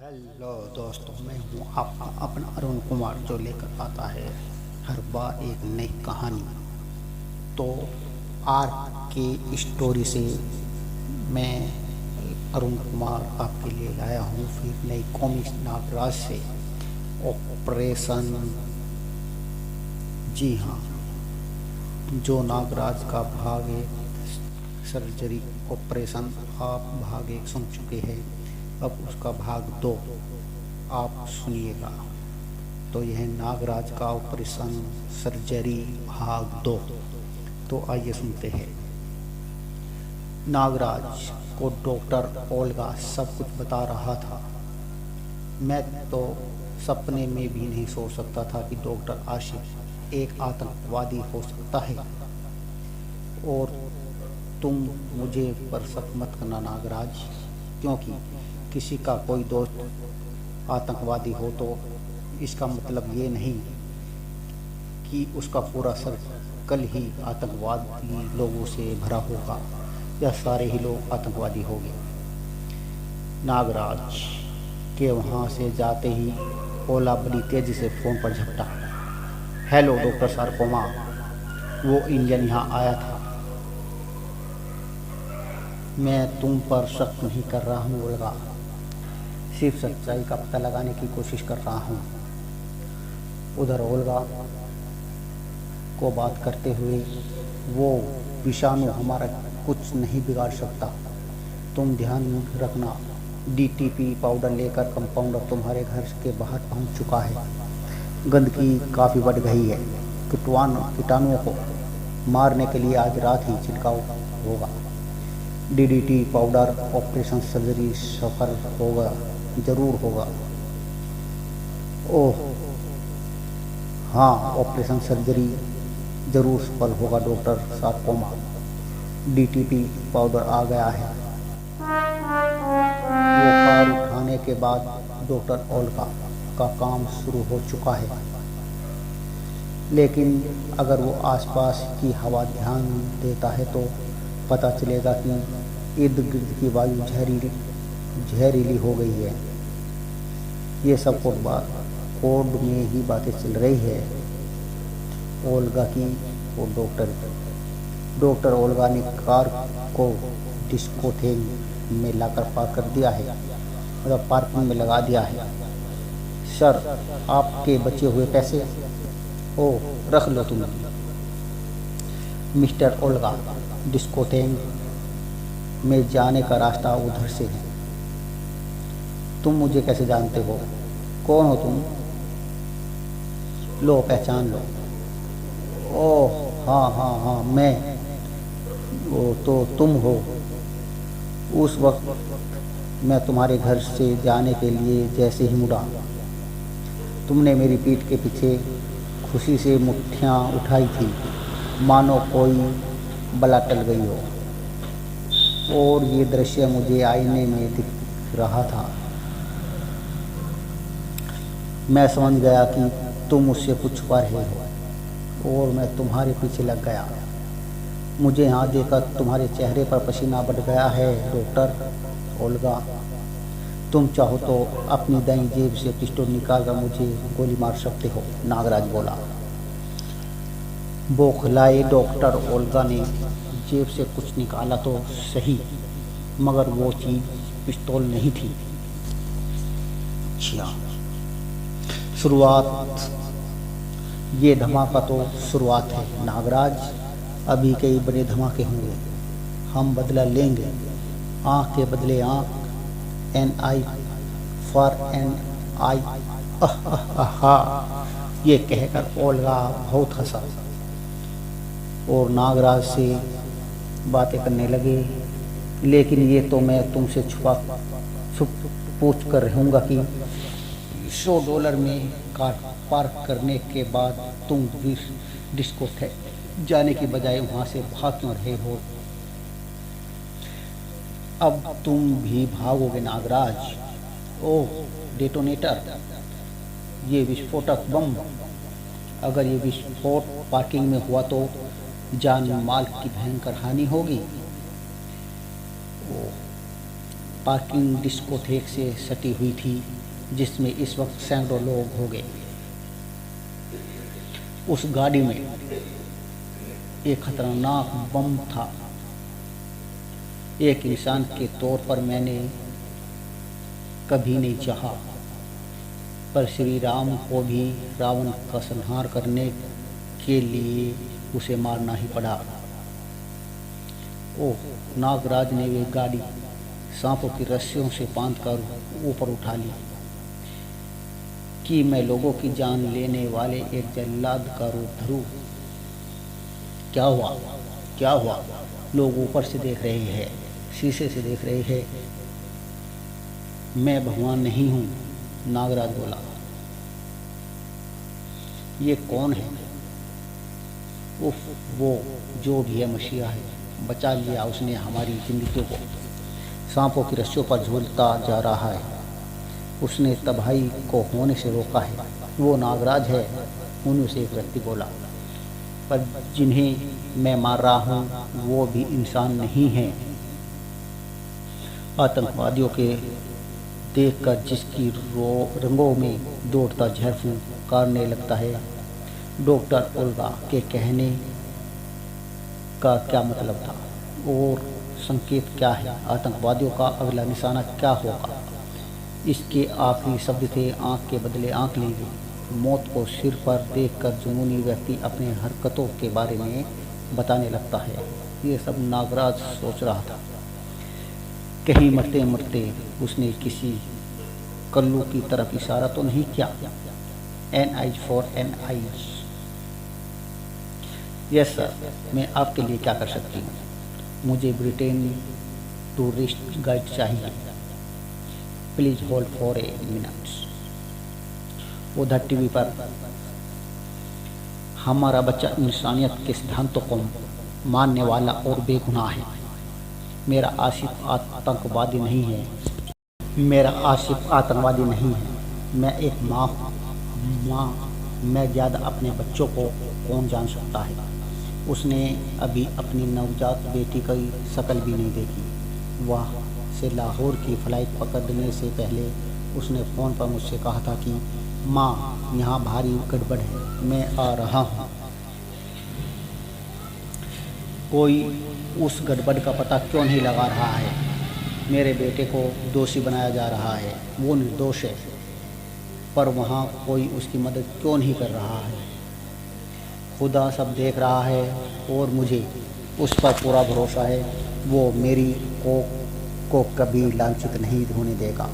Hello दोस्तों, मैं हूँ आपका अपना अरुण कुमार, जो लेकर आता है हर बार एक नई कहानी। तो आर के स्टोरी से मैं अरुण कुमार आपके लिए लाया हूँ फिर नई कॉमिक्स नागराज से ऑपरेशन। जी हाँ, जो नागराज का भाग एक सर्जरी ऑपरेशन आप भाग एक सुन चुके हैं, अब उसका भाग 2 आप सुनिएगा। तो यह नागराज का ऑपरेशन सर्जरी भाग 2। तो आइए सुनते हैं। नागराज को डॉक्टर ओल्गा सब कुछ बता रहा था। मैं तो सपने में भी नहीं सोच सकता था कि डॉक्टर आशिफ एक आतंकवादी हो सकता है। और तुम मुझे पर शक मत करना नागराज, क्योंकि किसी का कोई दोस्त आतंकवादी हो तो इसका मतलब ये नहीं कि उसका पूरा सर्कल ही आतंकवादी लोगों से भरा होगा या सारे ही लोग आतंकवादी होंगे। नागराज के वहाँ से जाते ही ओला बड़ी तेजी से फ़ोन पर झपटा। हेलो डॉक्टर सारकोमा, वो इंजन यहाँ आया था। मैं तुम पर शक नहीं कर रहा हूँ ओल्गा, सिर्फ सच्चाई का पता लगाने की कोशिश कर रहा हूँ। उधर ओल्गा को बात करते हुए, वो विषाणु हमारा कुछ नहीं बिगाड़ सकता। तुम ध्यान रखना, डीटीपी पाउडर लेकर कंपाउंडर तुम्हारे घर के बाहर पहुंच चुका है। गंदगी काफ़ी बढ़ गई है। कीटाणुओं को मारने के लिए आज रात ही छिड़काव होगा। डीडीटी पाउडर ऑपरेशन सर्जरी सफल होगा, जरूर होगा। ओह हाँ, ऑपरेशन सर्जरी जरूर सफल होगा डॉक्टर सारकोमा। डीटीपी पाउडर आ गया है। वो कार उठाने के बाद डॉक्टर ओल्गा का काम शुरू हो चुका है। लेकिन अगर वो आसपास की हवा ध्यान देता है तो पता चलेगा कि इर्द गिर्द की वायु जहरीली हो गई है। ये सब कोड में ही बातें चल रही है ओल्गा की और डॉक्टर ओल्गा ने कार को डिस्कोथेक में लाकर पार्क कर दिया है, मतलब पार्किंग में लगा दिया है। सर, आपके बचे हुए पैसे? ओ, रख लो तुम। मिस्टर ओल्गा, डिस्कोथेक में जाने का रास्ता उधर से है। तुम मुझे कैसे जानते हो? कौन हो तुम? लो, पहचान लो। ओह हाँ हाँ हाँ, मैं। वो तो तुम हो। उस वक्त मैं तुम्हारे घर से जाने के लिए जैसे ही मुड़ा, तुमने मेरी पीठ के पीछे खुशी से मुट्ठियाँ उठाई थी, मानो कोई बला टल गई हो। और ये दृश्य मुझे आईने में दिख रहा था। मैं समझ गया कि तुम मुझसे कुछ छुपा रहे हो और मैं तुम्हारे पीछे लग गया। मुझे यहाँ देखकर तुम्हारे चेहरे पर पसीना बढ़ गया है डॉक्टर ओल्गा। तुम चाहो तो अपनी दाईं जेब से पिस्टल निकालकर मुझे गोली मार सकते हो, नागराज बोला। बौखलाए डॉक्टर ओल्गा ने जेब से कुछ निकाला तो सही, मगर वो चीज़ पिस्तौल नहीं थी। अच्छा, शुरुआत। ये धमाका तो शुरुआत है नागराज, अभी कई बड़े धमाके होंगे। हम बदला लेंगे, आँख के बदले आँख। एन आई फॉर एन आई। ये कहकर ओल्गा बहुत हंसा और नागराज से बातें करने लगे। लेकिन ये तो मैं तुमसे छुप पूछ कर रहूँगा कि $100 में कार पार्क करने के बाद तुम डिस्कोथेक जाने की बजाय वहाँ से भाग क्यों रहे हो? अब तुम भी भागोगे नागराज? ओह, डेटोनेटर, ये विस्फोटक बम। अगर ये विस्फोट पार्किंग में हुआ तो जान माल की भयंकर हानि होगी। पार्किंग डिस्कोथेक से सटी हुई थी, जिसमें इस वक्त सैकड़ों लोग हो गए। उस गाड़ी में एक खतरनाक बम था। एक इंसान के तौर पर मैंने कभी नहीं चाहा, पर श्री राम को भी रावण का संहार करने के लिए उसे मारना ही पड़ा। ओह, नागराज ने वे गाड़ी सांपों की रस्सियों से बांधकर ऊपर उठा ली कि मैं लोगों की जान लेने वाले एक जल्लाद का रूप धरूं। क्या हुआ, क्या हुआ? लोग ऊपर से देख रहे हैं, शीशे से देख रहे हैं। मैं भगवान नहीं हूँ, नागराज बोला। ये कौन है? उफ, वो जो भी है मसीहा है। बचा लिया उसने हमारी जिंदगियों को। सांपों की रस्सियों पर झूलता जा रहा है। उसने तबाही को होने से रोका है। वो नागराज है, उनमें से एक व्यक्ति बोला। पर जिन्हें मैं मार रहा हूँ वो भी इंसान नहीं हैं। आतंकवादियों के देखकर जिसकी रंगों में दौड़ता जहर फूंकारने लगता है। डॉक्टर ओल्गा के कहने का क्या मतलब था और संकेत क्या है? आतंकवादियों का अगला निशाना क्या होगा? इसके आखिरी शब्द थे, आंख के बदले आंख ली गई। मौत को सिर पर देखकर जुनूनी व्यक्ति अपने हरकतों के बारे में बताने लगता है। ये सब नागराज सोच रहा था। कहीं मरते मरते उसने किसी कल्लू की तरफ इशारा तो नहीं किया? An eyes for an eyes. Yes sir, मैं आपके लिए क्या कर सकती हूँ? मुझे ब्रिटेन टूरिस्ट गाइड चाहिए। Please hold for a minute. उधर टीवी पर हमारा बच्चा इंसानियत के सिद्धांतों को मानने वाला और बेगुनाह है। मेरा आसिफ आतंकवादी नहीं है। मेरा आसिफ आतंकवादी नहीं है। मैं एक माँ मैं ज़्यादा अपने बच्चों को कौन जान सकता है? उसने अभी अपनी नवजात बेटी की शक्ल भी नहीं देखी। वह से लाहौर की फ़्लाइट पकड़ने से पहले उसने फ़ोन पर मुझसे कहा था कि माँ, यहाँ भारी गड़बड़ है, मैं आ रहा हूँ। कोई उस गड़बड़ का पता क्यों नहीं लगा रहा है? मेरे बेटे को दोषी बनाया जा रहा है। वो निर्दोष है, पर वहाँ कोई उसकी मदद क्यों नहीं कर रहा है? खुदा सब देख रहा है और मुझे उस पर पूरा भरोसा है। वो मेरी को कभी लांछित नहीं होने देगा।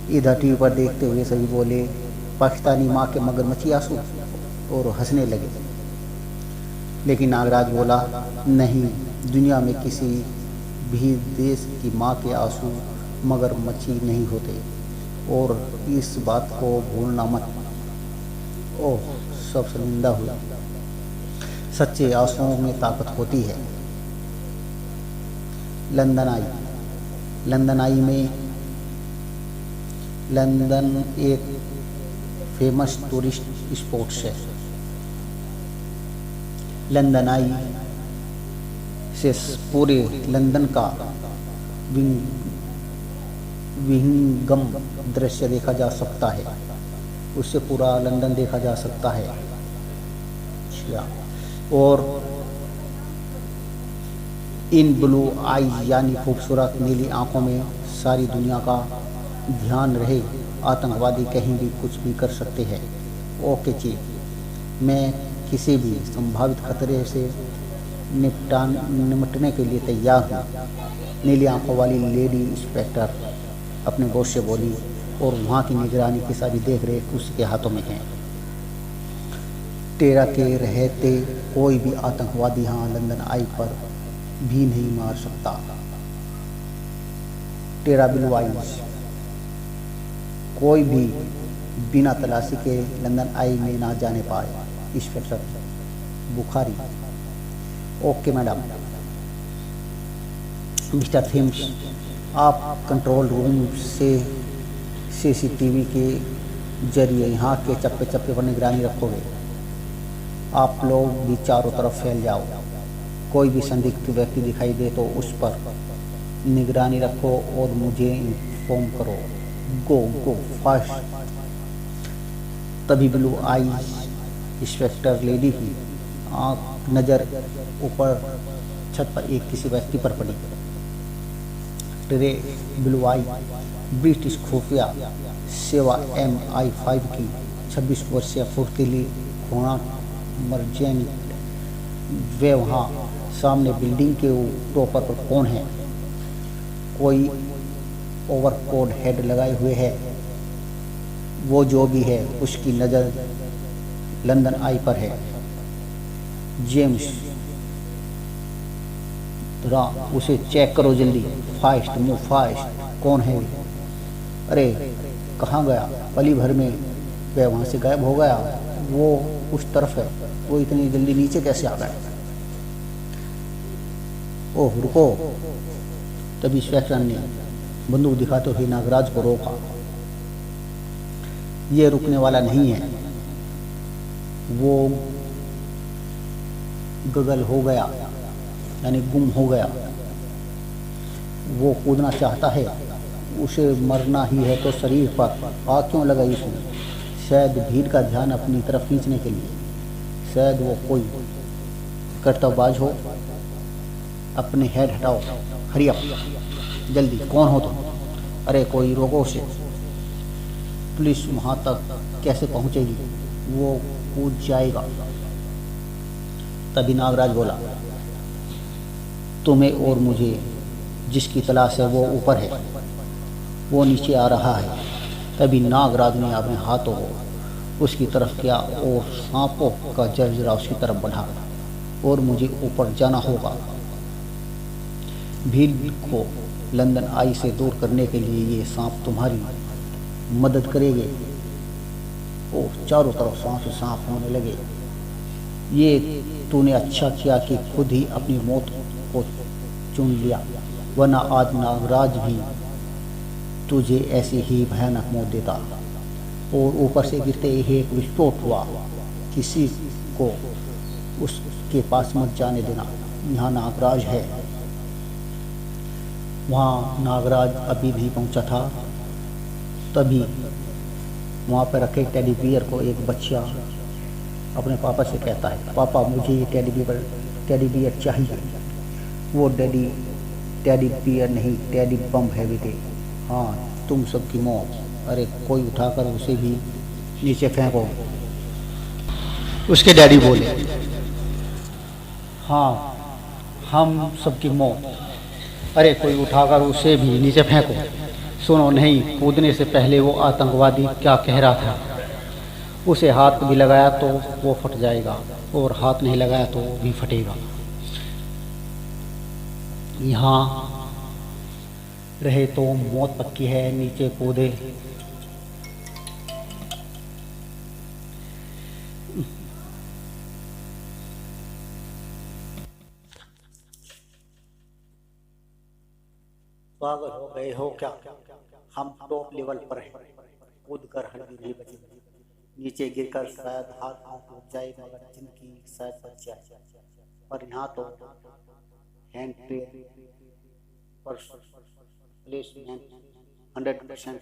इधर टीवी पर देखते हुए सभी बोले, पाकिस्तानी माँ के मगरमच्छी आंसू, और हंसने लगे। लेकिन नागराज बोला, नहीं, दुनिया में किसी भी देश की माँ के आंसू मगरमच्छी नहीं होते, और इस बात को भूलना मत। ओह, सब शर्मिंदा हुआ। सच्चे आंसुओं में ताकत होती है। लंदन आई में लंदन एक फेमस टूरिस्ट स्पॉट्स है। लंदन आई से पूरे लंदन का विहंगम दृश्य देखा जा सकता है। उससे पूरा लंदन देखा जा सकता है। और इन ब्लू आई यानी खूबसूरत नीली आंखों में सारी दुनिया का ध्यान रहे। आतंकवादी कहीं भी कुछ भी कर सकते हैं। ओके जी, मैं किसी भी संभावित खतरे से निपटने के लिए तैयार हूँ। नीली आंखों वाली लेडी इंस्पेक्टर अपने बॉस से बोली, और वहाँ की निगरानी की सारी देख रेख उसके हाथों में है। टेरा के रहते कोई भी आतंकवादी यहाँ लंदन आई पर भी नहीं मार सकता। टेरा ब्लू आइज कोई भी बिना तलाशी के लंदन आई में ना जाने पाए। Inspector Bukhari, okay madam. Mister themes, आप कंट्रोल रूम से सीसीटीवी के जरिए यहाँ के चप्पे चप्पे पर निगरानी रखोगे। आप लोग भी चारों तरफ फैल जाओ। कोई भी संदिग्ध व्यक्ति दिखाई दे तो उस पर निगरानी रखो और मुझे इन्फॉर्म करो। गो गो फास्ट। तभी ब्लू आई इंस्पेक्टर लेडी की आंख नजर ऊपर छत पर एक किसी व्यक्ति पर पड़ी। रे ब्लू आई ब्रिटिश खुफिया सेवा MI5 की 26 वर्षीय फुर्तीली घोड़ा मर्जेंट। वे वहाँ सामने बिल्डिंग के टॉपर पर कौन है? कोई ओवरकोट हेड लगाए हुए है। वो जो भी है उसकी नज़र लंदन आई पर है। जेम्स रा उसे चेक करो जल्दी, फास्ट मूव फास्ट। कौन है? अरे कहाँ गया? पली भर में वह वहाँ से गायब हो गया। वो उस तरफ है। वो इतनी जल्दी नीचे कैसे आ गया? ओह रुको। तभी इंस्पेक्टर ने बंदूक दिखाते हुए नागराज को रोका। ये रुकने वाला नहीं है। वो गगल हो गया, यानी गुम हो गया। वो कूदना चाहता है। उसे मरना ही है तो शरीर पर आग क्यों लगाई उसने? शायद भीड़ का ध्यान अपनी तरफ खींचने के लिए। शायद वो कोई कर्तव्यबाज हो। अपने हेड हटाओ, हरी अप जल्दी। कौन हो तुम? अरे कोई रोको उसे। पुलिस वहाँ तक कैसे पहुँचेगी? वो कूद जाएगा। तभी नागराज बोला, तुम्हें और मुझे जिसकी तलाश है वो ऊपर है, वो नीचे आ रहा है। तभी नागराज ने अपने हाथों को उसकी तरफ किया और सांपों का जर्जरा उसकी तरफ बढ़ा। और मुझे ऊपर जाना होगा। भीड़ को लंदन आई से दूर करने के लिए ये सांप तुम्हारी मदद करेंगे। ओह चारों तरफ सांप सांप होने लगे। ये तूने अच्छा किया कि खुद ही अपनी मौत को चुन लिया, वरना आज नागराज भी तुझे ऐसी ही भयानक मौत देता। और ऊपर से गिरते ही एक विस्फोट हुआ। किसी को उसके पास मत जाने देना, यहाँ नागराज है। वहाँ नागराज अभी नहीं पहुँचा था। तभी वहाँ पर रखे टेडी बियर को एक बच्चा अपने पापा से कहता है, पापा मुझे ये टेडी बियर चाहिए। वो टेडी बियर नहीं, टेडी बम है बेटे। हाँ तुम सबकी मौत। अरे कोई उठाकर उसे भी नीचे फेंको। उसके डैडी बोले, हाँ हम सबकी मौत। अरे कोई उठाकर उसे भी नीचे फेंको। सुनो, नहीं, कूदने से पहले वो आतंकवादी क्या कह रहा था? उसे हाथ भी लगाया तो वो फट जाएगा, और हाथ नहीं लगाया तो वो भी फटेगा। यहाँ रहे तो मौत पक्की है, नीचे कूदे पागल हो गए हो क्या? हम टॉप लेवल पर हैं, कूद कर हड्डी नहीं बची। नीचे गिरकर शायद हाथ टूट जाए, मगर जिनकी शायद बच जाए। पर यहाँ तो हैंड ट्रेन पर प्लेसमेंट 100%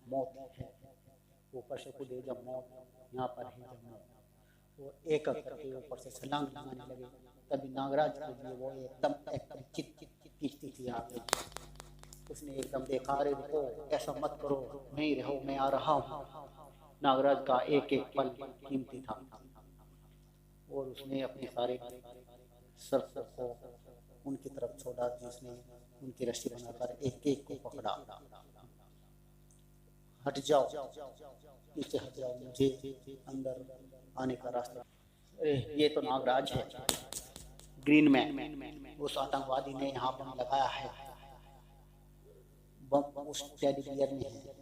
मौत है। ऊपर से कूदे जब मौत, यहाँ पर है जब मौत। वो एक करके ऊपर से छलांग लगाने लगे। तभी नागराज के लिए वो एकदम चित खींचती थी आगे। उसने एकदम देखा, अरे रुको, ऐसा मत करो, नहीं रहो, मैं आ रहा हूँ। नागराज का एक एक पल कीमती था, और उसने अपने सारे सरसों को उनकी तरफ छोड़ा, जिसने उनकी रस्सी बनाकर एक एक को पकड़ा। हट जाओ, नीचे हट जाओ, मुझे अंदर आने का रास्ता। अरे ये तो नागराज है, ग्रीन मैन। उस आतंकवादी ने यहाँ बम लगाया है। बम उस टेडी बियर में है।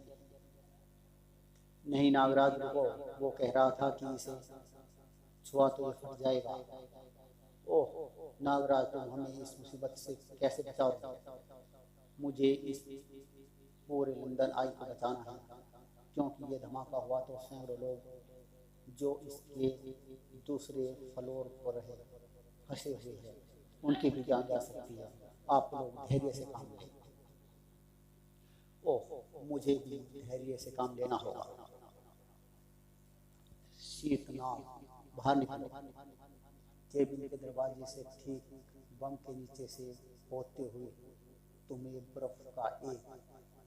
नहीं नागराज रुको, वो कह रहा था कि इसे छुआ तो ये फट जाएगा। ओह नागराज, तुम हमें इस मुसीबत से कैसे बचाओ? मुझे इस पूरे लंदन आई को बचाना है, क्योंकि ये धमाका हुआ तो सैकड़ों लोग जो इसके दूसरे फ्लोर पर फंसे हुए हैं, उनकी भी जान जा सकती है। आप लोग धैर्य से काम लें। ओह, मुझे भी धैर्य से काम लेना होगा। शीतनाग बाहर निकलो। केबिन के दरवाजे से ठीक बम के नीचे से होते हुए तुम्हें बर्फ का एक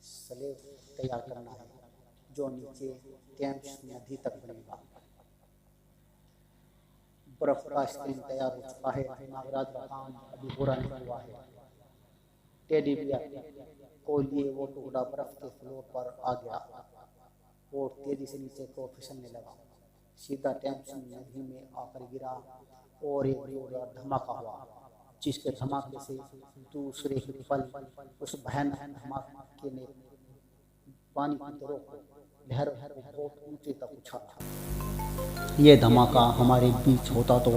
स्लेब तैयार करना है जो नीचे टेम्स नदी तक बनेगा। बर्फ का स्क्रीन तैयार हो चुका है। नागराज का काम अभी पूरा नहीं हुआ है। टेडी बियर को लिए वो टुकड़ा बर्फ के फ्लोर पर आ गया और तेजी से नीचे को फिसलने लगा। सीधा टेम्स नदी में आकर गिरा और एक जोरदार धमाका हुआ, जिसके धमाके से दूसरे ही पल उस भयानक धमाके ने पानी की तरह लहर बहुत ऊंचे तक उछाला। ये धमाका हमारे बीच होता तो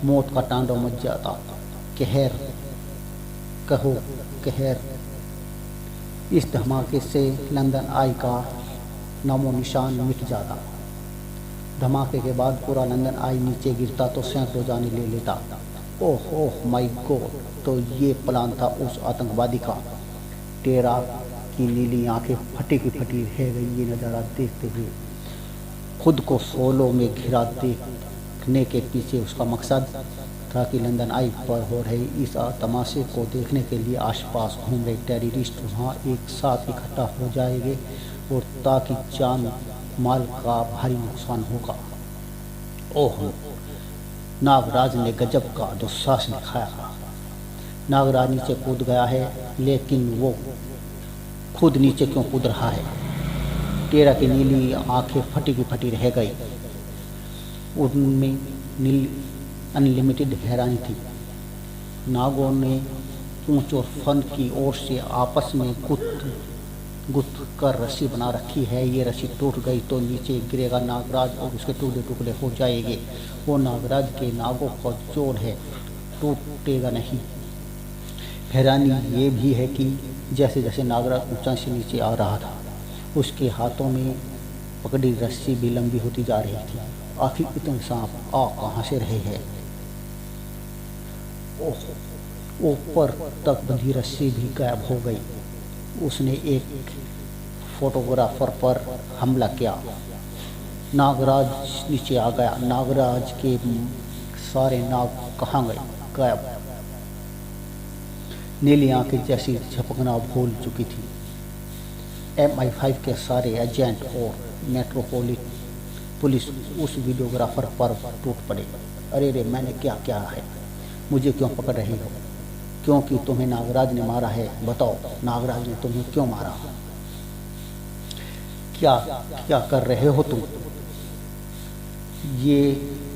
मौत का तांडव मच जाता। कहर कहो कहर। इस धमाके से लंदन आई का नामो निशान मिट जाता। धमाके के बाद पूरा लंदन आई नीचे गिरता तो सैकड़ों जाने ले लेता। ओह ओह माय गॉड, तो ये प्लान था उस आतंकवादी का। टेरा की नीली आंखें फटी की फटी रह गई ये नज़ारा देखते हुए। खुद को सोलो में घिरा देखने के पीछे उसका मकसद था कि लंदन आई पर हो रही इस तमाशे को देखने के लिए आसपास घूम रहे टेररिस्ट वहाँ एक साथ इकट्ठा हो जाएंगे और ताकि जान माल का भारी नुकसान होगा। ओह, नागराज ने गजब का दुस्साहस दिखाया। नागराज नीचे कूद गया है, लेकिन वो खुद नीचे क्यों कूद रहा है? टेरा की नीली आंखें फटी की फटी रह गई। उनमें अनलिमिटेड हैरानी थी। नागों ने पूंछ और फन की ओर से आपस में गुथ कर रस्सी बना रखी है। ये रस्सी टूट गई तो नीचे गिरेगा नागराज और उसके टुकड़े टुकड़े हो जाएंगे। वो नागराज के नागों का जोड़ है, टूटेगा नहीं। हैरानी ये भी है कि जैसे जैसे नागराज ऊंचाई से नीचे आ रहा था, उसके हाथों में पकड़ी रस्सी भी लंबी होती जा रही थी। आखिर इतने सांप आ कहाँ से रहे हैं? ऊपर तक बंधी रस्सी भी गायब हो गई। उसने एक फोटोग्राफर पर हमला किया। नागराज नीचे आ गया। नागराज के सारे नाग कहाँ गए? गायब। नीली आंखें जैसी झपकना भूल चुकी थी। MI5 के सारे एजेंट और मेट्रोपोलिटन पुलिस उस वीडियोग्राफर पर टूट पड़े। अरे रे, मैंने क्या किया है? मुझे क्यों पकड़ रही हो? क्योंकि तुम्हें नागराज ने मारा है। बताओ, नागराज ने तुम्हें क्यों मारा? क्या क्या कर रहे हो तुम? ये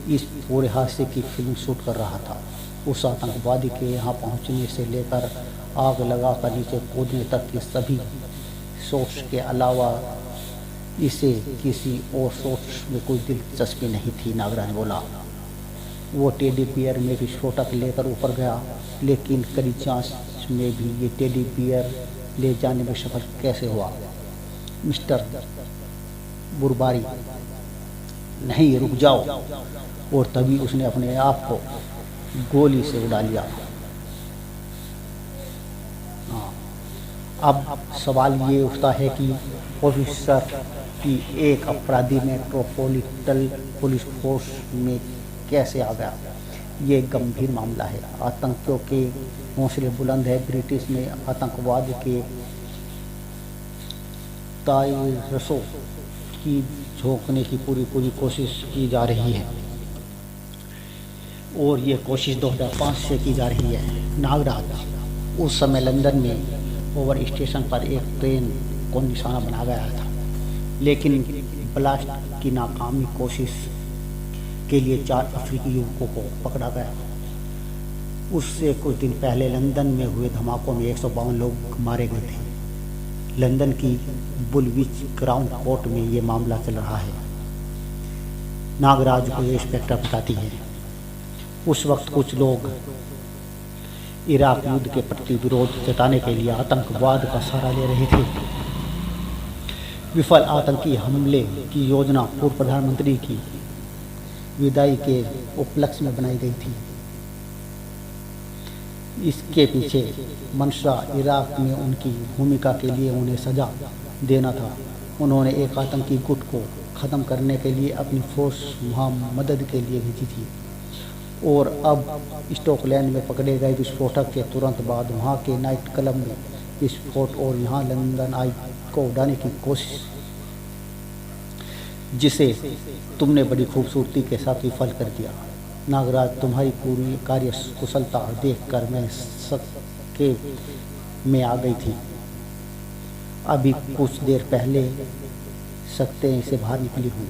इस पूरे हादसे की फिल्म शूट कर रहा था। उस आतंकवादी के यहाँ पहुँचने से लेकर आग लगा कर नीचे कूदने तक की सभी सोच के अलावा इसे किसी और सोच में कोई दिलचस्पी नहीं थी। नागराज ने बोला। वो टेडी बियर में विस्फोटक लेकर ऊपर गया, लेकिन कड़ी जांच में भी ये टेडी बियर ले जाने में सफल कैसे हुआ? मिस्टर बुरबारी, नहीं, रुक जाओ। और तभी उसने अपने आप को गोली से उड़ा लिया। अब सवाल ये उठता है कि ऑफिसर की एक अपराधी मेट्रोपोलिटन पुलिस फोर्स में कैसे आ गया? ये गंभीर मामला है। आतंकियों के हौसले बुलंद है। ब्रिटिश में आतंकवाद के तायरसों की झोंकने की पूरी कोशिश की जा रही है और ये कोशिश 2005 से की जा रही है। नागराज उस समय लंदन में ओवर स्टेशन पर एक ट्रेन को निशाना बना गया था, लेकिन ब्लास्ट की नाकामी कोशिश के लिए 4 अफ्रीकी युवकों को पकड़ा गया। उससे कुछ दिन पहले लंदन में हुए धमाकों में 152 लोग मारे गए थे। लंदन की बुलविच क्राउन कोर्ट में ये मामला चल रहा है। नागराज को इंस्पेक्टर बताती है। उस वक्त कुछ लोग इराक युद्ध के प्रति विरोध जताने के लिए आतंकवाद का सहारा ले रहे थे। विफल आतंकी हमले की योजना पूर्व प्रधानमंत्री की विदाई के उपलक्ष्य में बनाई गई थी। इसके पीछे मंशा इराक में उनकी भूमिका के लिए उन्हें सजा देना था। उन्होंने एक आतंकी गुट को ख़त्म करने के लिए अपनी फोर्स वहाँ मदद के लिए भेजी थी और अब स्टॉकलैंड में पकड़े गए विस्फोटक के तुरंत बाद वहाँ के नाइट क्लब में विस्फोट और यहाँ लंदन आई को उड़ाने की कोशिश, जिसे तुमने बड़ी खूबसूरती के साथ विफल कर दिया। नागराज, तुम्हारी पूरी कार्य कुशलता देखकर मैं शक में आ गई थी। अभी कुछ देर पहले सकते से बाहर निकली हूँ।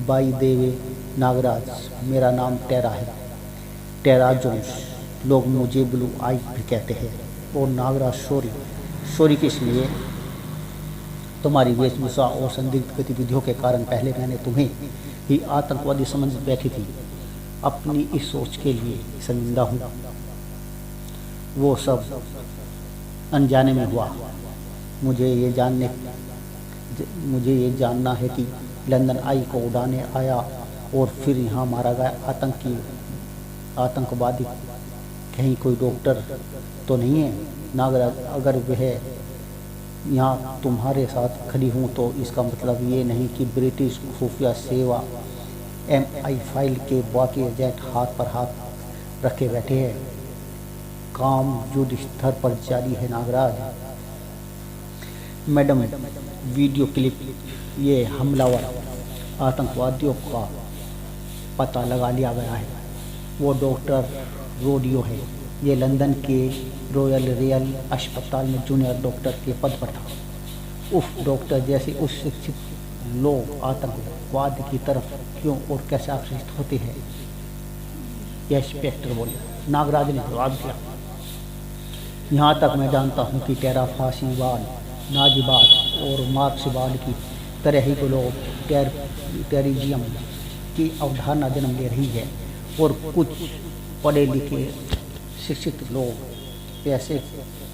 बाई देवे नागराज, मेरा नाम टेरा है, टेरा जोन्स। लोग मुझे ब्लू आई भी कहते हैं। और नागराज, सॉरी किस लिए? तुम्हारी वेशभूषा और संदिग्ध गतिविधियों के कारण पहले मैंने तुम्हें ही आतंकवादी समझ बैठी थी। अपनी इस सोच के लिए शर्मिंदा हूँ। वो सब अनजाने में हुआ। मुझे ये जानना है कि लंदन आई को उड़ाने आया और फिर यहाँ मारा गया आतंकवादी कहीं कोई डॉक्टर तो नहीं है? नागराज, अगर वह यहाँ तुम्हारे साथ खड़ी हूँ तो इसका मतलब ये नहीं कि ब्रिटिश खुफिया सेवा MI5 के बाकी एजेंट हाथ पर हाथ रखे बैठे हैं। काम युद्ध स्तर पर जारी है नागराज। मैडम, वीडियो क्लिप, ये हमलावर आतंकवादियों का पता लगा लिया गया है। वो डॉक्टर रोडियो है। ये लंदन के रॉयल रेल अस्पताल में जूनियर डॉक्टर के पद पर था। उफ, डॉक्टर जैसे उस शिक्षित लोग आतंकवाद की तरफ क्यों और कैसे आकर्षित होते हैं? यह इंस्पेक्टर बोले। नागराज ने जवाब दिया, यहाँ तक मैं जानता हूँ कि टेरा फासीवाद, नाजीवाद और मार्क्सवाद की तरह ही लोग टेररिज्म की अवधारणा जन्म ले रही है और कुछ पढ़े लिखे शिक्षित लोग पैसे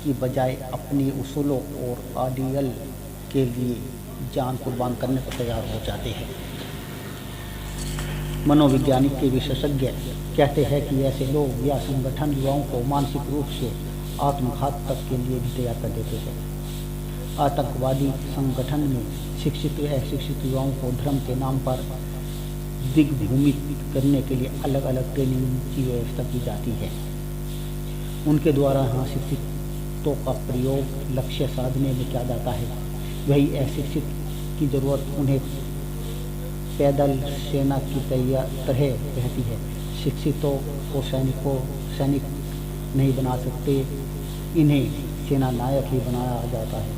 की बजाय अपनी उसूलों और आइडियल के लिए जान कुर्बान करने पर तैयार हो जाते हैं। मनोवैज्ञानिक के विशेषज्ञ कहते हैं कि ऐसे लोग या संगठन युवाओं को मानसिक रूप से आत्मघात तक के लिए भी तैयार कर देते हैं। आतंकवादी संगठन में शिक्षित व अशिक्षित युवाओं को धर्म के नाम पर दिग्भ्रमित करने के लिए अलग अलग ट्रेनिंग की व्यवस्था की जाती है। उनके द्वारा यहाँ शिक्षितों का प्रयोग लक्ष्य साधने में किया जाता है। वही अशिक्षित की जरूरत उन्हें पैदल सेना की तरह रहती है। शिक्षितों को सैनिक नहीं बना सकते, इन्हें सेना नायक ही बनाया जाता है।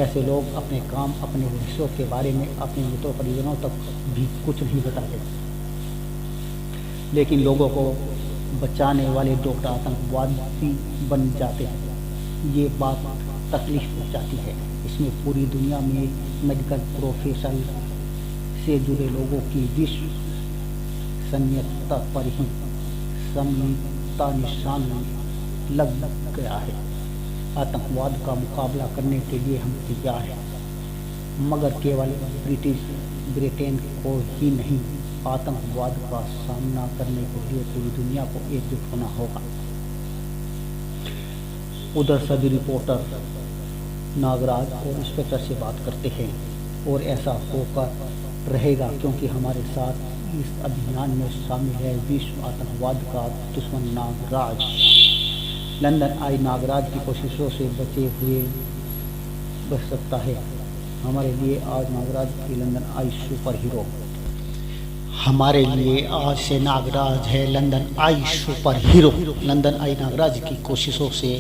ऐसे लोग अपने काम, अपने भविष्यों के बारे में अपने मित्रों परिजनों तक भी कुछ नहीं बताते। लेकिन लोगों को बचाने वाले डॉक्टर आतंकवादी बन जाते हैं। ये बात तकलीफ पहुंचाती है। इसमें पूरी दुनिया में मेडिकल प्रोफेशन से जुड़े लोगों की विश्वसनीयता पर ही समता निशान लग गया है। आतंकवाद का मुकाबला करने के लिए हम तैयार हैं, मगर केवल ब्रिटेन को ही नहीं, आतंकवाद का सामना करने के लिए पूरी दुनिया को एकजुट होना होगा। उधर सभी रिपोर्टर नागराज और इंस्पेक्टर से बात करते हैं और ऐसा होकर रहेगा क्योंकि हमारे साथ इस अभियान में शामिल है विश्व आतंकवाद का दुश्मन नागराज। लंदन आई नागराज की कोशिशों से बच सकता है। हमारे लिए आज नागराज की लंदन आई सुपर हीरो। हमारे लिए आज से नागराज है लंदन आई सुपर हीरो। लंदन आई नागराज की कोशिशों से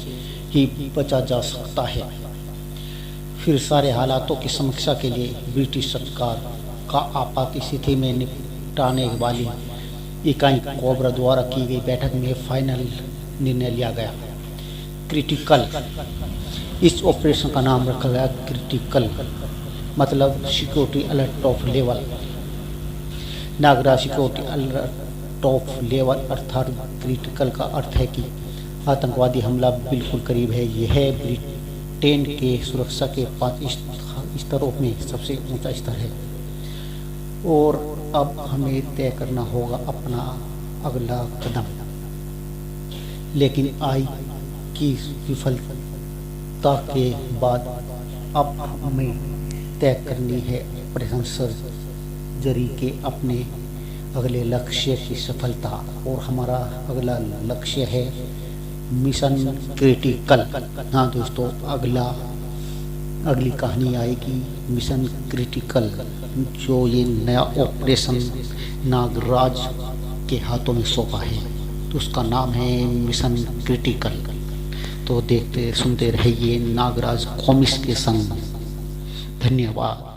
ही बचा जा सकता है। फिर सारे हालातों की समीक्षा के लिए ब्रिटिश सरकार का आपात स्थिति में निपटाने वाली इकाई कोबरा द्वारा की गई बैठक में फाइनल निर्णय लिया गया। क्रिटिकल, इस ऑपरेशन का नाम रखा गया क्रिटिकल, मतलब security alert of level. Nagraj security alert of level अर्थात क्रिटिकल का अर्थ है कि आतंकवादी हमला बिल्कुल करीब है। यह ब्रिटेन के सुरक्षा के 5 स्तरों में सबसे ऊंचा स्तर है और अब हमें तय करना होगा अपना अगला कदम। लेकिन आई की विफलता के बाद अब हमें तय करनी है ऑपरेशन सर्जरी के अपने अगले लक्ष्य की सफलता। और हमारा अगला लक्ष्य है मिशन क्रिटिकल। हाँ दोस्तों, अगली कहानी आएगी मिशन क्रिटिकल, जो ये नया ऑपरेशन नागराज के हाथों में सौंपा है, तो उसका नाम है मिशन क्रिटिकल। तो देखते सुनते रहिए नागराज कॉमिक्स के संग। धन्यवाद।